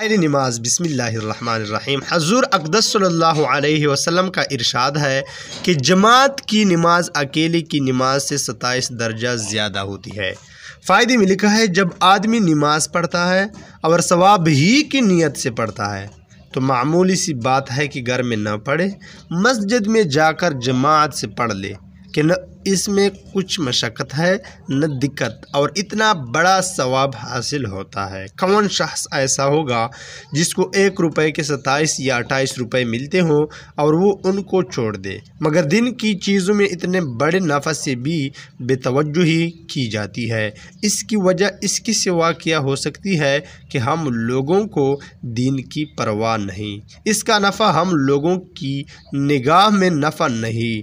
نماز بسم اللہ الرحمن الرحیم۔ حضور اقدس صلی اللہ علیہ وسلم کا ارشاد ہے کہ جماعت کی نماز اکیلے کی نماز سے 27 درجہ زیادہ ہوتی ہے۔ فائدے میں لکھا ہے جب آدمی نماز پڑھتا ہے اور ثواب ہی کی نیت سے پڑھتا ہے تو معمولی سی بات ہے کہ گھر میں نہ پڑھے، مسجد میں جا کر جماعت سے پڑھ لے کہ نہ اس میں کچھ مشقت ہے نہ دقت اور اتنا بڑا ثواب حاصل ہوتا ہے۔ کون شخص ایسا ہوگا جس کو 1 روپے کے 27 یا 28 روپے ملتے ہوں اور وہ ان کو چھوڑ دے، مگر دن کی چیزوں میں اتنے بڑے نفع سے بھی بے توجہی کی جاتی ہے۔ اس کی وجہ اس کی سوا کیا ہو سکتی ہے کہ ہم لوگوں کو دین کی پرواہ نہیں، اس کا نفع ہم لوگوں کی نگاہ میں نفع نہیں۔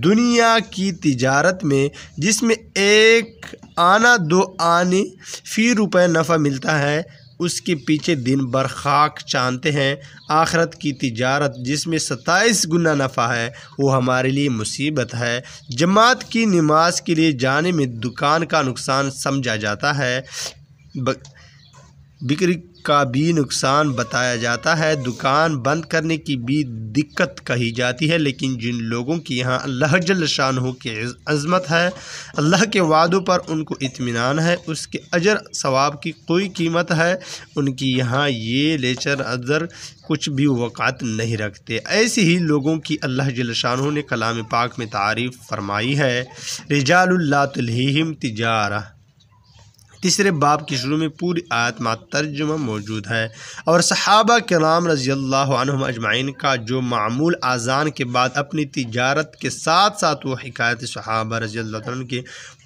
دنیا کی تجارت میں جس میں 1 آنا 2 آنے فی روپے نفع ملتا ہے، اس کے پیچھے دن بھر خاک چاندتے ہیں۔ آخرت کی تجارت جس میں 27 گنا نفع ہے وہ ہمارے لیے مصیبت ہے۔ جماعت کی نماز کے لیے جانے میں دکان کا نقصان سمجھا جاتا ہے، بکری کا بھی نقصان بتایا جاتا ہے، دکان بند کرنے کی بھی دقت کہی جاتی ہے، لیکن جن لوگوں کی یہاں اللہ جل شانہ کی عظمت ہے، اللہ کے وعدوں پر ان کو اطمینان ہے، اس کے اجر ثواب کی کوئی قیمت ہے، ان کی یہاں یہ لیچر ادر کچھ بھی وقعت نہیں رکھتے۔ ایسے ہی لوگوں کی اللہ جل شانہ نے کلام پاک میں تعریف فرمائی ہے، رجال لا تلہیہم تجارہ۔ تیسرے باب کی شروع میں پوری آیت مع ترجمہ موجود ہے، اور صحابہ کرام رضی اللہ عنہم اجمعین کا جو معمول اذان کے بعد اپنی تجارت کے ساتھ ساتھ وہ حکایت صحابہ رضی اللہ عنہ کے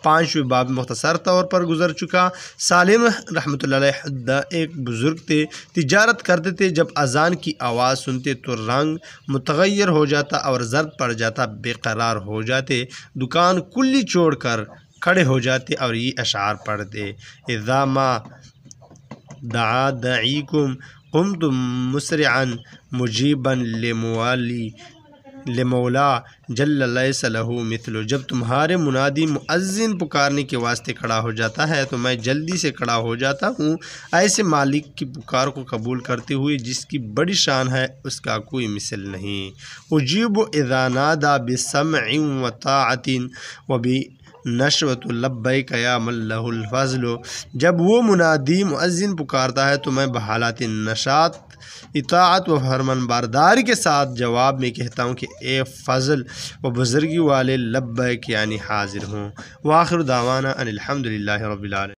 5ویں باب مختصر طور پر گزر چکا۔ سالم رحمۃ اللہ علیہ ایک بزرگ تھے، تجارت کرتے تھے، جب اذان کی آواز سنتے تو رنگ متغیر ہو جاتا اور زرد پڑ جاتا، بے قرار ہو جاتے، دکان کلی چھوڑ کر کھڑے ہو جاتے اور یہ اشعار پڑھتے، اذا ما دعا دعیکم قمتم مسرعا مجیبا لمولا جل لیس لہ مثل۔ جب تمہارے منادی مؤذن پکارنے کے واسطے کھڑا ہو جاتا ہے تو میں جلدی سے کھڑا ہو جاتا ہوں، ایسے مالک کی پکار کو قبول کرتے ہوئے جس کی بڑی شان ہے، اس کا کوئی مثل نہیں۔ اجیب اذا نادی بسمع وطاعت وبنشوۃ لبیک یا من لہ الفضل۔ جب وہ منادی مؤذن پکارتا ہے تو میں بحالت نشاط، اطاعت و فرمان برداری کے ساتھ جواب میں کہتا ہوں کہ اے فضل و بزرگی والے، لبیک یعنی حاضر ہوں۔ وآخر دعوانا ان الحمد للہ رب العالمین۔